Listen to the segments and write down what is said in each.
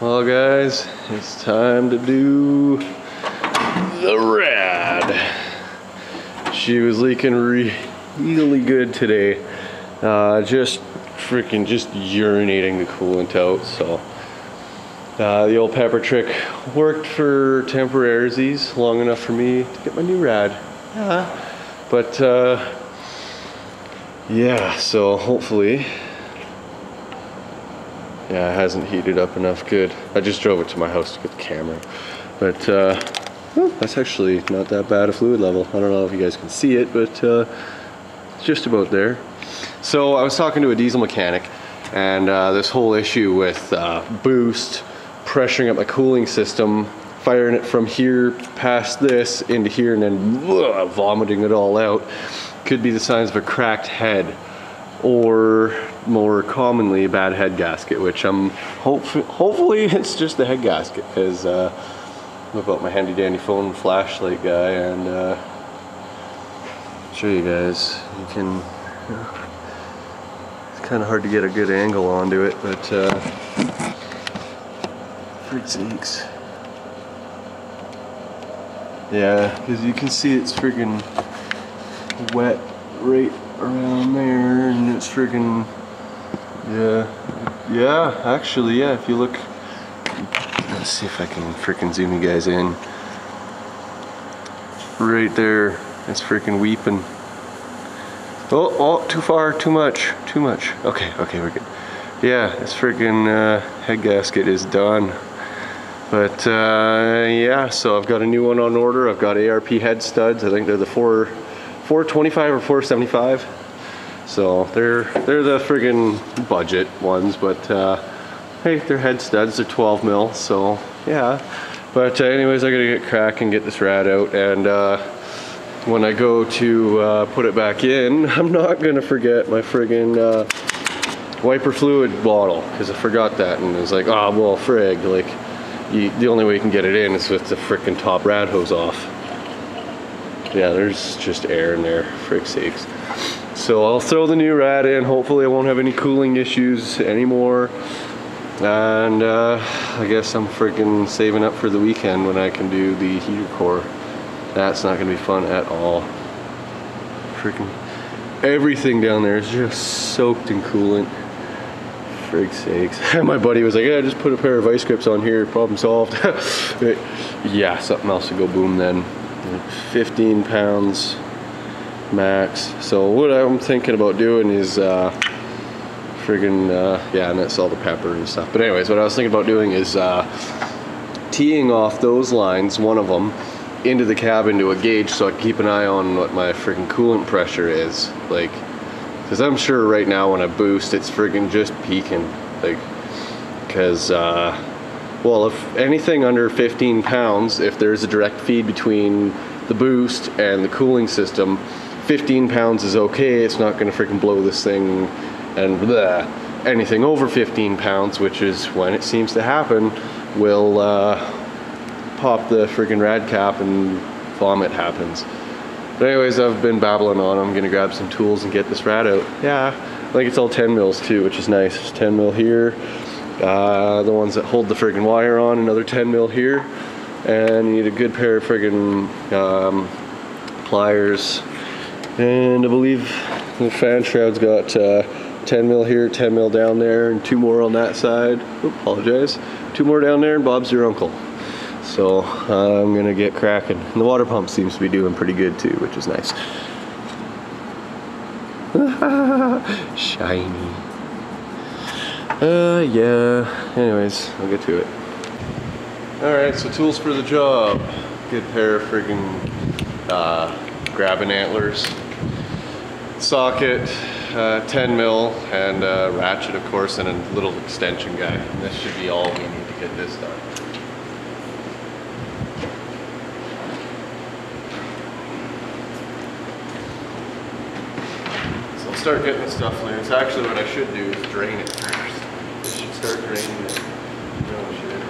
Well guys, it's time to do the rad. She was leaking really good today. Just urinating the coolant out. So the old pepper trick worked for temporarities long enough for me to get my new rad. But yeah, so hopefully, yeah, it hasn't heated up enough good. I just drove it to my house to get the camera. But well, that's actually not that bad a fluid level. I don't know if you guys can see it, but it's just about there. So I was talking to a diesel mechanic, and this whole issue with boost, pressuring up my cooling system, firing it from here past this into here, and then vomiting it all out, could be the signs of a cracked head, or more commonly a bad head gasket, which I'm hopefully it's just the head gasket, because I'm about my handy dandy phone flashlight guy, and show you guys. You can, it's kind of hard to get a good angle onto it, but for sakes. Yeah, because you can see it's friggin' wet right around there, and it's friggin', yeah, actually, yeah, if you look, let's see if I can friggin' zoom you guys in. Right there, it's friggin' weeping. Oh, too far, too much. Okay, we're good. Yeah, this friggin' head gasket is done. But yeah, so I've got a new one on order. I've got ARP head studs. I think they're the 425 or 475. So they're the friggin' budget ones, but hey, they're head studs. They're 12 mil. So yeah. But anyways, I gotta get cracking, get this rad out, and when I go to put it back in, I'm not gonna forget my friggin' wiper fluid bottle, because I forgot that, and it was like, oh well, frig, like. The only way you can get it in is with the frickin' top rad hose off. Yeah, there's just air in there, frick sakes. So I'll throw the new rad in. Hopefully I won't have any cooling issues anymore. And I guess I'm frickin' saving up for the weekend when I can do the heater core. That's not gonna be fun at all. Frickin' everything down there is just soaked in coolant. Frig sakes. My buddy was like, yeah, just put a pair of ice grips on here, problem solved. Yeah, something else to go boom then. 15 pounds max. So what I'm thinking about doing is friggin' yeah, and that's all the pepper and stuff. But anyways, what I was thinking about doing is teeing off those lines, one of them, into the cabin to a gauge, so I can keep an eye on what my friggin' coolant pressure is. Like, because I'm sure right now when I boost, it's friggin' just peaking. Like, because, well, if anything under 15 pounds, if there's a direct feed between the boost and the cooling system, 15 pounds is okay. It's not gonna friggin' blow this thing. And bleh. Anything over 15 pounds, which is when it seems to happen, will pop the friggin' rad cap and vomit happens. But anyways, I've been babbling on. I'm gonna grab some tools and get this rad out. Yeah, I think it's all 10 mils too, which is nice. It's 10 mil here. The ones that hold the friggin' wire on, another 10 mil here. And you need a good pair of friggin' pliers. And I believe the fan shroud's got 10 mil here, 10 mil down there, and 2 more on that side. Oops, apologize. 2 more down there, and Bob's your uncle. So I'm gonna get cracking. And the water pump seems to be doing pretty good too, which is nice. Shiny. Yeah. Anyways, I'll get to it. All right, so tools for the job. Good pair of friggin' grabbing antlers, socket, 10 mil, and ratchet, of course, and a little extension guy. And this should be all we need to get this done. Start getting the stuff loose. Actually, what I should do is drain it first. I should start draining it. Oh shit.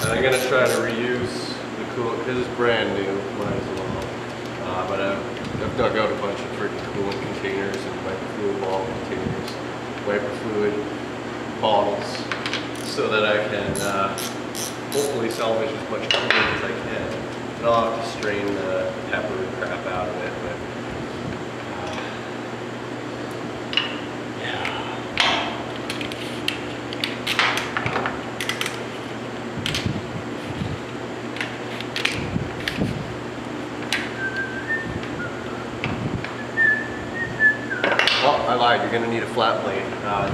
And I'm gonna try to reuse the coolant because it's brand new. Might as well. But I've dug out a bunch of freaking coolant containers and wiper fluid bottle containers, wiper fluid bottles, so that I can hopefully salvage as much coolant as I can. And I'll have to strain the pepper crap out of it, but I lied, you're going to need a flat blade.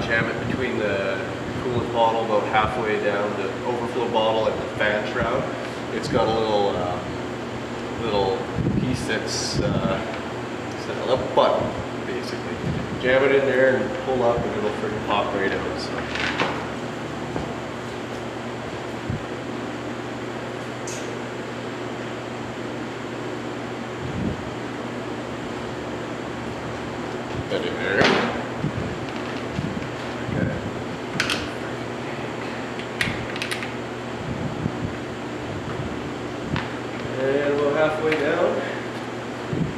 Jam it between the coolant bottle about halfway down the overflow bottle and the fan shroud. It's got a little piece that's a button, basically. Jam it in there and pull up and it'll freaking pop right out. So. Get in there. Okay. And about halfway down,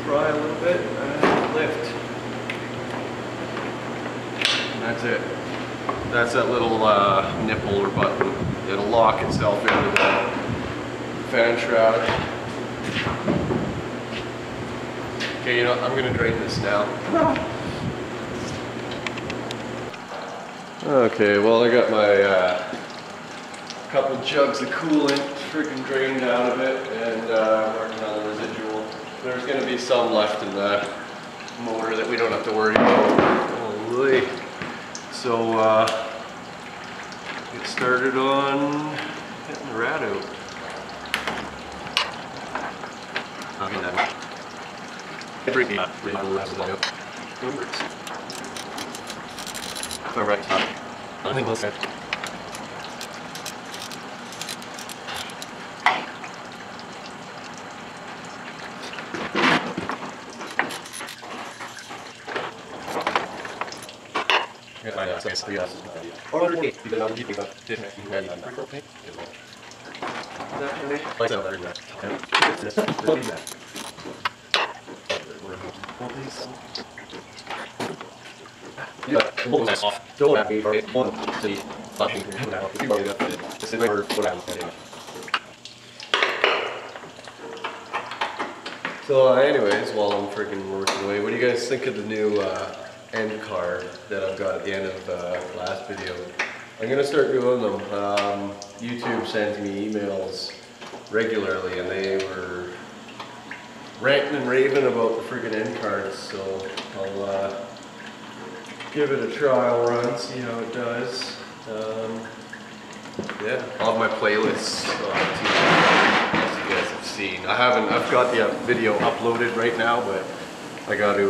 pry a little bit and lift. And that's it. That's that little nipple or button. It'll lock itself into the fan shroud. Okay, you know, I'm gonna drain this now. Okay, well I got my couple jugs of coolant freaking drained out of it, and working on the residual. There's going to be some left in the motor that we don't have to worry about. Holy. So get started on getting the rad out. Alright. I think we'll set. So anyways, while I'm freaking working away, what do you guys think of the new end card that I've got at the end of the last video? I'm going to start doing them. YouTube sends me emails regularly and they were ranting and raving about the freaking end cards, so I'll give it a trial run, see how it does. Yeah, I'll have my playlists on TV, as you guys have seen. I've got the video uploaded right now, but I got to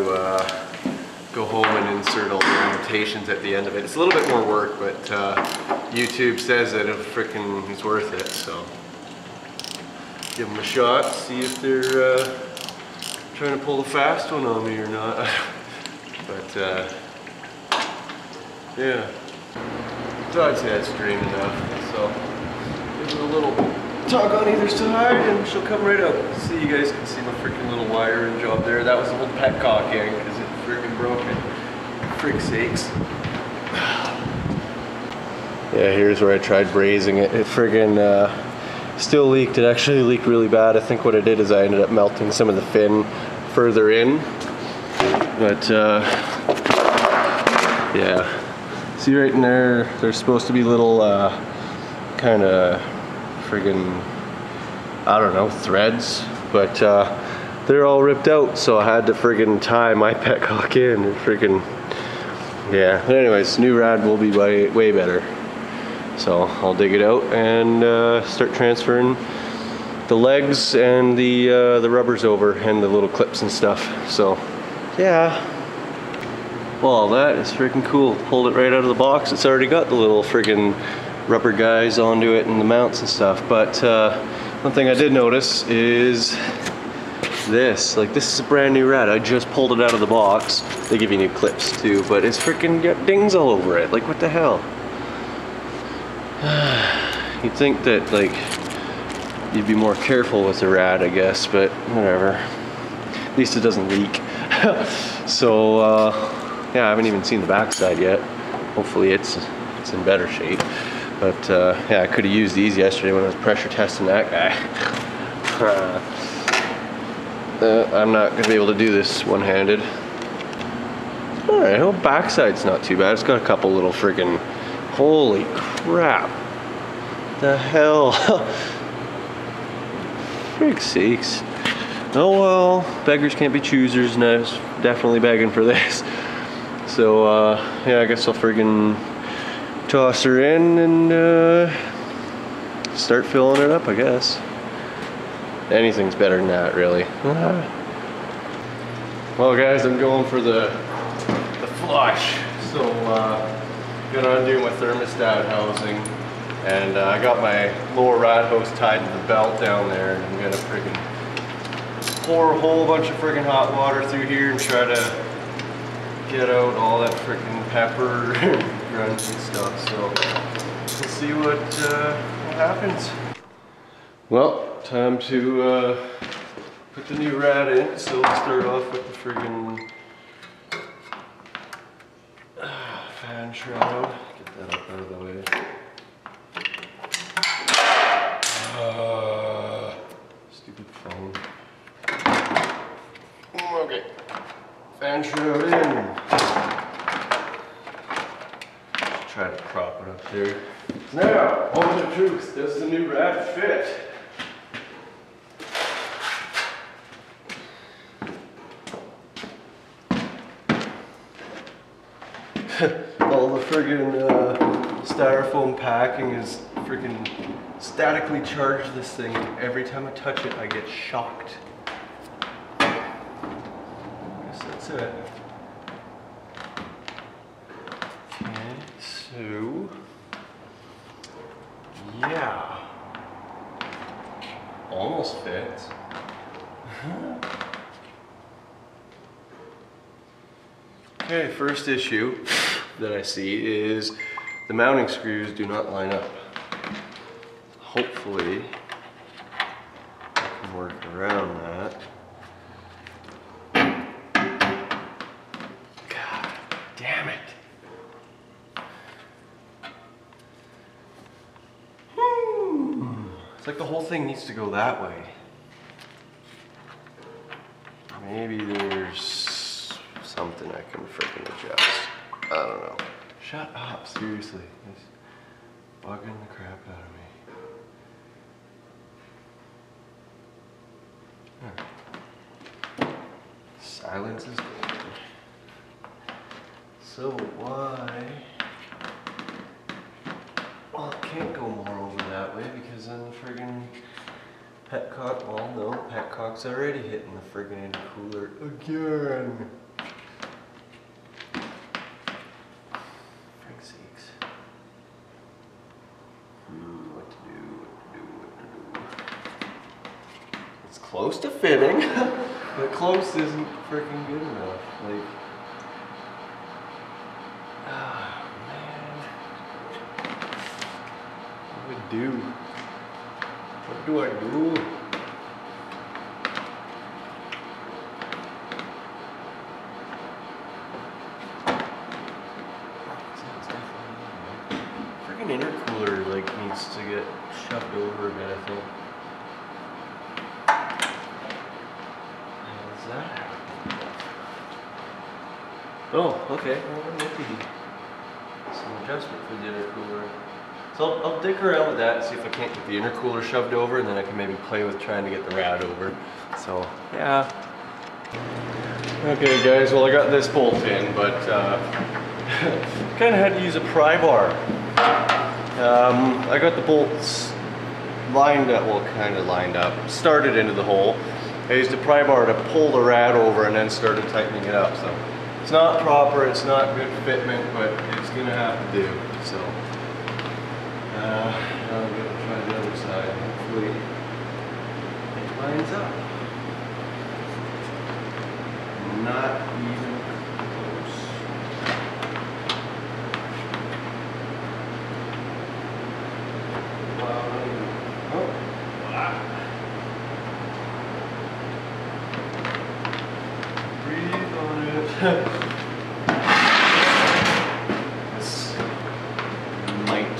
go home and insert all the annotations at the end of it. It's a little bit more work, but YouTube says that it freaking is worth it, so give them a shot, see if they're trying to pull a fast one on me or not. But yeah, so I'd say that's drained enough. So give it a little tug on either side and she'll come right out. See, you guys can see my freaking little wiring job there. That was the whole petcock end because it freaking broke it. Frick sakes. Yeah, here's where I tried brazing it. It friggin' still leaked. It actually leaked really bad. I think what I did is I ended up melting some of the fin further in. But yeah. See right in there, there's supposed to be little kind of friggin', I don't know, threads, but they're all ripped out, so I had to friggin' tie my petcock in and friggin', yeah. But anyways, new rad will be way better. So I'll dig it out and start transferring the legs and the rubbers over and the little clips and stuff. So yeah. Well, that is freaking cool. Pulled it right out of the box. It's already got the little friggin' rubber guys onto it and the mounts and stuff. But one thing I did notice is this. Like, this is a brand new rad. I just pulled it out of the box. They give you new clips too, but it's freaking got dings all over it. Like, what the hell? You'd think that, like, you'd be more careful with the rad, I guess, but whatever. At least it doesn't leak. So, yeah, I haven't even seen the backside yet. Hopefully it's in better shape. But yeah, I could have used these yesterday when I was pressure testing that guy. I'm not gonna be able to do this one-handed. All right, well, backside's not too bad. It's got a couple little friggin', holy crap. The hell? Frig sakes. Oh well, beggars can't be choosers, and I was definitely begging for this. So yeah, I guess I'll friggin' toss her in and start filling it up, I guess. Anything's better than that, really. Well guys, I'm going for the flush. So gonna undo my thermostat housing, and I got my lower rad hose tied to the belt down there, and I'm gonna friggin' pour a whole bunch of friggin' hot water through here and try to get out all that friggin' pepper and grunge and stuff. So we'll see what happens. Well, time to put the new rad in. So let's start off with the friggin' fan shroud. Get that up out of the way. Stupid phone. Okay. Fan shroud in. Try to prop it up there. Now, moment of truth. Does the new rad fit? All the friggin' styrofoam packing is friggin' statically charged this thing. Every time I touch it, I get shocked. I guess that's it. Okay, so yeah, almost fits. Okay, first issue that I see is the mounting screws do not line up. Hopefully I can work around that. God damn it. It's like the whole thing needs to go that way. Maybe there's something I can freaking adjust. I don't know. Shut up, seriously. It's bugging the crap out of me. Silence is golden. So why? Well, it can't go more over that way because then friggin' petcock, well no, petcock's already hitting the friggin' intercooler again. Frig sakes. What to do. It's close to fitting, but close isn't freaking good enough. Like, ah, man. What do I do? What do I do? Freaking intercooler like needs to get shoved over a bit, I think. How's that happen? Oh, okay. Well, maybe some adjustment for the intercooler. So I'll dick around with that and see if I can't get the intercooler shoved over, and then I can maybe play with trying to get the rad over. So, yeah. Okay guys, well I got this bolt in, but kind of had to use a pry bar. I got the bolts lined up, well kind of lined up, started into the hole. I used a pry bar to pull the rad over and then started tightening it up. So it's not proper, it's not good fitment, but it's gonna have to do. So now I'm gonna try the other side. Hopefully it lines up. Not even close. Oh, wow. Breathe on it. This might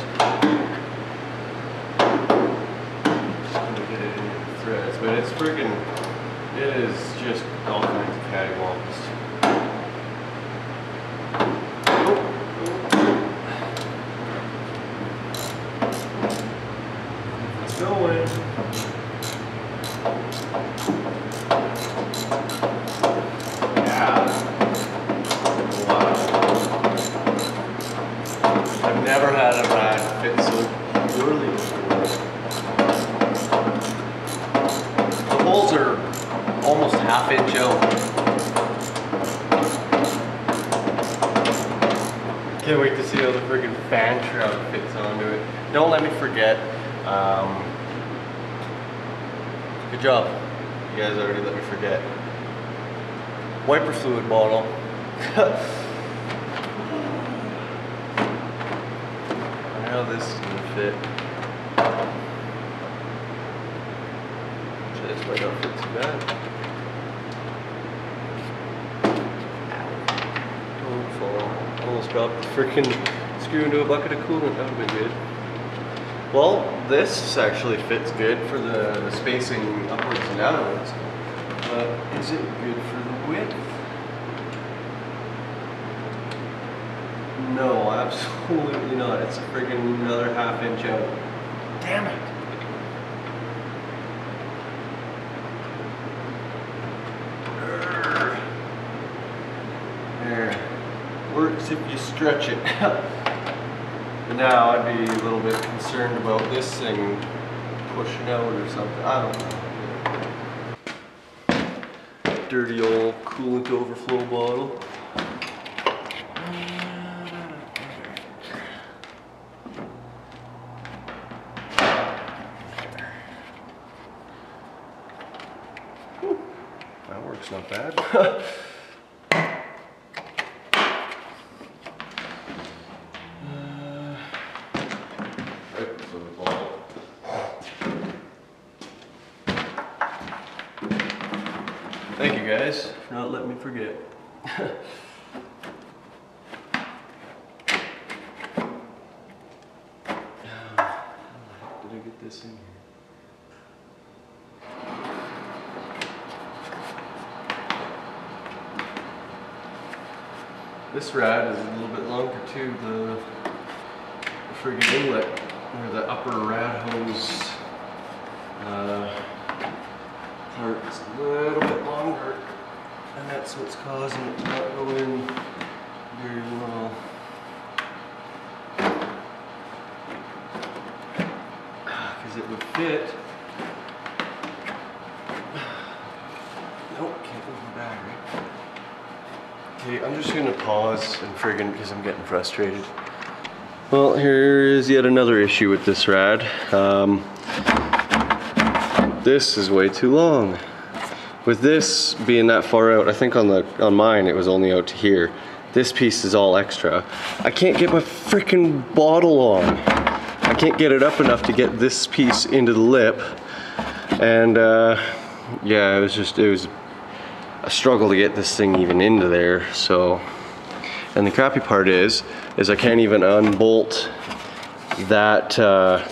Can't wait to see how the friggin' fan shroud fits onto it. Don't let me forget. Good job. You guys already let me forget. Wiper fluid bottle. I know this is gonna fit. This might not fit too bad. Don't fall. Almost dropped the freaking screw into a bucket of coolant. That would have been good. Well, this actually fits good for the spacing upwards and downwards. But is it good for the width? No, absolutely not. It's a friggin' another ½ inch out. Damn it! There. Works if you stretch it. But now I'd be a little bit concerned about this thing pushing out or something. I don't know. Dirty old coolant overflow bottle. Whew. That works not bad. Thank you guys for not letting me forget. Did I get this in here? This rad is a little bit longer too. The friggin' inlet, or the upper rad hose part is a little bit longer, and that's what's causing it to not go in very well. Because it would fit. Nope, can't move my bag, right? Okay, I'm just gonna pause and friggin' because I'm getting frustrated. Well, here is yet another issue with this rad. This is way too long. With this being that far out, I think on mine it was only out to here. This piece is all extra. I can't get my freaking bottle on. I can't get it up enough to get this piece into the lip. And yeah, it was a struggle to get this thing even into there. So, and the crappy part is I can't even unbolt that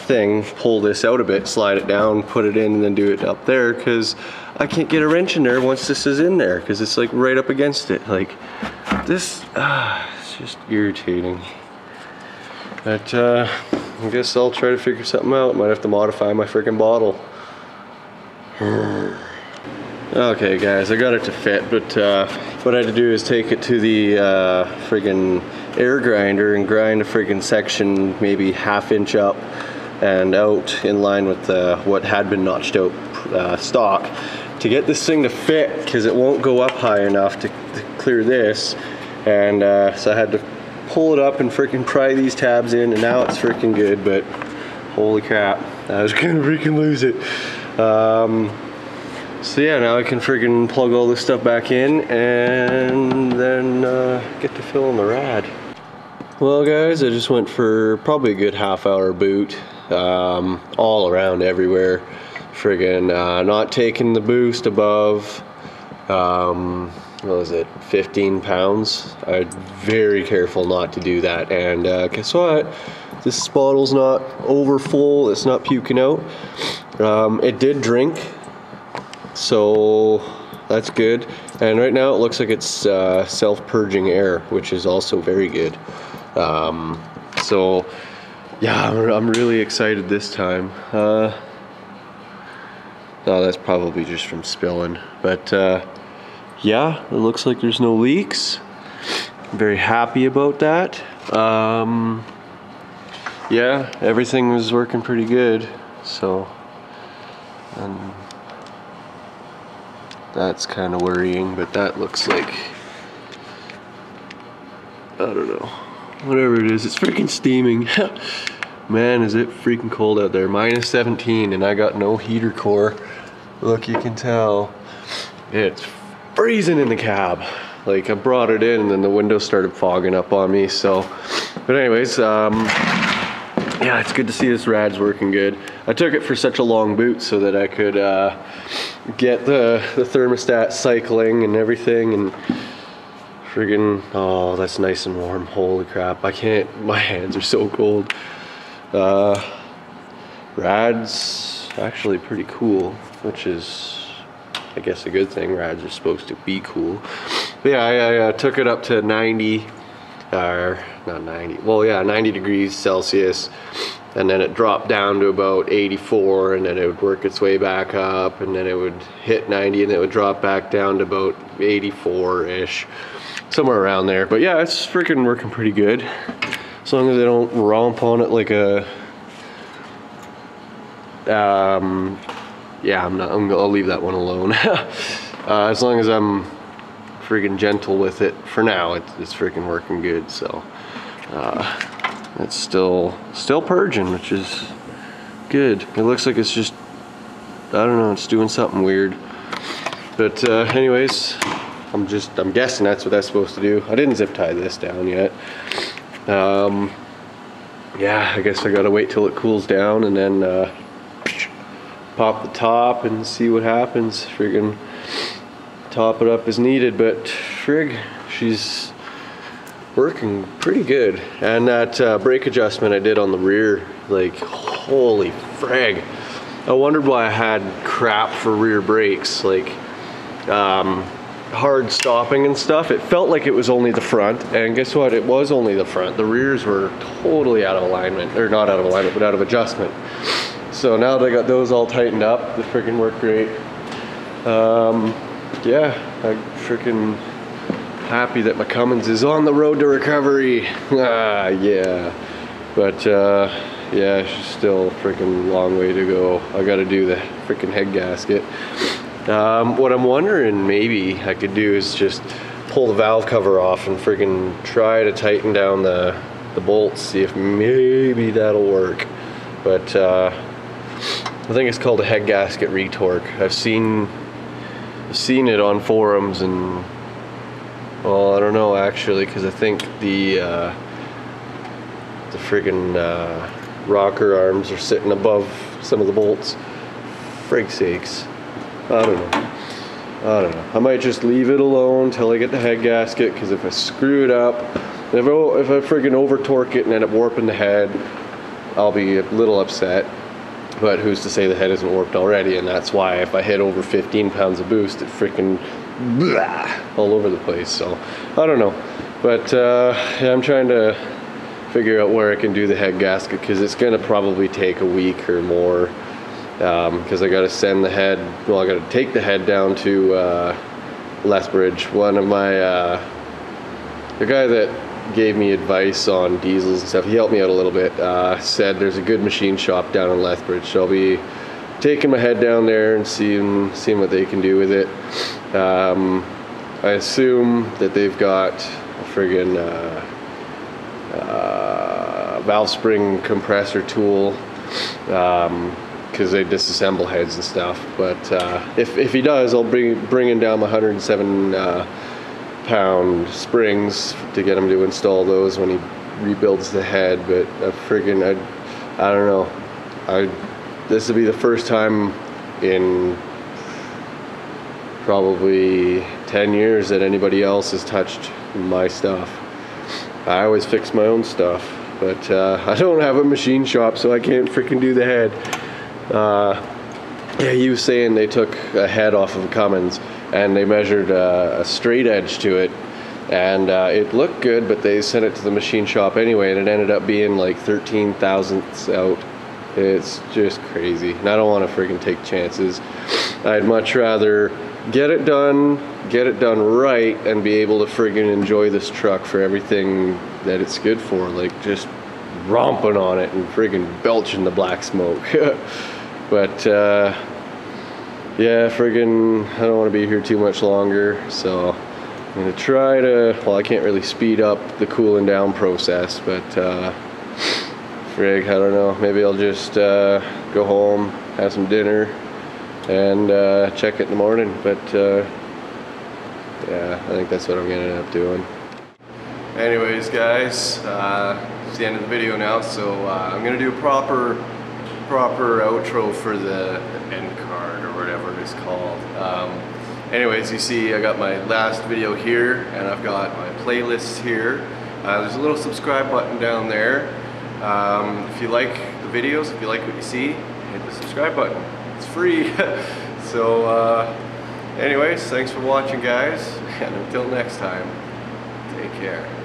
thing, pull this out a bit, slide it down, put it in, and then do it up there, because I can't get a wrench in there once this is in there, because it's like right up against it. Like this, it's just irritating. But I guess I'll try to figure something out. Might have to modify my freaking bottle. Okay guys, I got it to fit, but what I had to do is take it to the friggin' air grinder and grind a friggin' section maybe ½ inch up and out in line with what had been notched out stock to get this thing to fit, because it won't go up high enough to clear this. And so I had to pull it up and freaking pry these tabs in, and now it's freaking good. But holy crap, I was gonna freaking lose it. So yeah, now I can friggin' plug all this stuff back in and then get to filling the rad. Well guys, I just went for probably a good ½ hour boot, all around everywhere. Friggin' not taking the boost above, what was it, 15 pounds. I'm very careful not to do that. And guess what? This bottle's not over full, it's not puking out. It did drink, so that's good. And right now it looks like it's self-purging air, which is also very good. So yeah, I'm really excited this time. No, that's probably just from spilling, but yeah, it looks like there's no leaks. I'm very happy about that. Yeah, everything was working pretty good, so that's kind of worrying, but that looks like, I don't know, Whatever it is, it's freaking steaming. Man, is it freaking cold out there. Minus 17 and I got no heater core. Look, you can tell it's freezing in the cab. Like, I brought it in and then the window started fogging up on me, so. But anyways, yeah, it's good to see this rad's working good. I took it for such a long boot so that I could get the thermostat cycling and everything, and friggin', oh, that's nice and warm. Holy crap, I can't, my hands are so cold. Rad's actually pretty cool, which is, I guess, a good thing. Rads are supposed to be cool. But yeah, I took it up to 90, or not 90, well yeah, 90 degrees Celsius, and then it dropped down to about 84, and then it would work its way back up, and then it would hit 90, and it would drop back down to about 84-ish, somewhere around there. But yeah, it's freaking working pretty good, as long as I don't romp on it like a yeah, I'll leave that one alone. As long as I'm friggin' gentle with it for now, it's freaking working good. So it's still purging, which is good. It looks like it's just, I don't know, it's doing something weird. But anyways, I'm guessing that's what that's supposed to do. I didn't zip tie this down yet. Yeah, I guess I gotta wait till it cools down and then pop the top and see what happens. Friggin' top it up as needed, but frig, she's working pretty good. And that brake adjustment I did on the rear, like, holy frig, I wondered why I had crap for rear brakes, like hard stopping and stuff. It felt like it was only the front, and guess what, it was only the front. The rears were totally out of alignment, or not out of alignment, but out of adjustment. So now that I got those all tightened up, they freaking work great. Yeah, I'm freaking happy that my Cummins is on the road to recovery. Yeah. But yeah, she's still freaking long way to go. I gotta do the freaking head gasket. What I'm wondering maybe I could do is just pull the valve cover off and freaking try to tighten down the bolts, see if maybe that'll work. But I think it's called a head gasket retorque. I've seen it on forums, and well, I don't know actually, because I think the friggin' rocker arms are sitting above some of the bolts. Frig sakes, I don't know. I might just leave it alone till I get the head gasket, because if I screw it up, if I friggin' over torque it and end up warping the head, I'll be a little upset. But who's to say the head isn't warped already? And that's why if I hit over 15 pounds of boost, it freaking all over the place. So I don't know, but yeah, I'm trying to figure out where I can do the head gasket, because it's gonna probably take a week or more, because I gotta send the head, well, I gotta take the head down to Lethbridge. One of my the guy that gave me advice on diesels and stuff, he helped me out a little bit, said there's a good machine shop down in Lethbridge, so I'll be taking my head down there and seeing what they can do with it. I assume that they've got a friggin' valve spring compressor tool, because they disassemble heads and stuff. But if he does, I'll bring down my 107 pound springs to get him to install those when he rebuilds the head. But I don't know, this will be the first time in probably 10 years that anybody else has touched my stuff. I always fix my own stuff, but I don't have a machine shop, so I can't freaking do the head. Yeah, he was saying they took a head off of a Cummins and they measured a straight edge to it, and it looked good, but they sent it to the machine shop anyway, and it ended up being like 13 thousandths out. It's just crazy, and I don't want to freaking take chances. I'd much rather get it done right, and be able to friggin' enjoy this truck for everything that it's good for, like just romping on it and friggin' belching the black smoke. But yeah, friggin', I don't want to be here too much longer, so I'm gonna try to, well, I can't really speed up the cooling down process, but frig, I don't know, maybe I'll just go home, have some dinner, and check it in the morning. But yeah, I think that's what I'm gonna end up doing. Anyways guys, it's the end of the video now, so I'm gonna do a proper outro for the end card or whatever it's called. Anyways, you see I got my last video here, and I've got my playlist here. There's a little subscribe button down there. If you like the videos, if you like what you see, hit the subscribe button. It's free. So anyways, thanks for watching guys, and until next time, take care.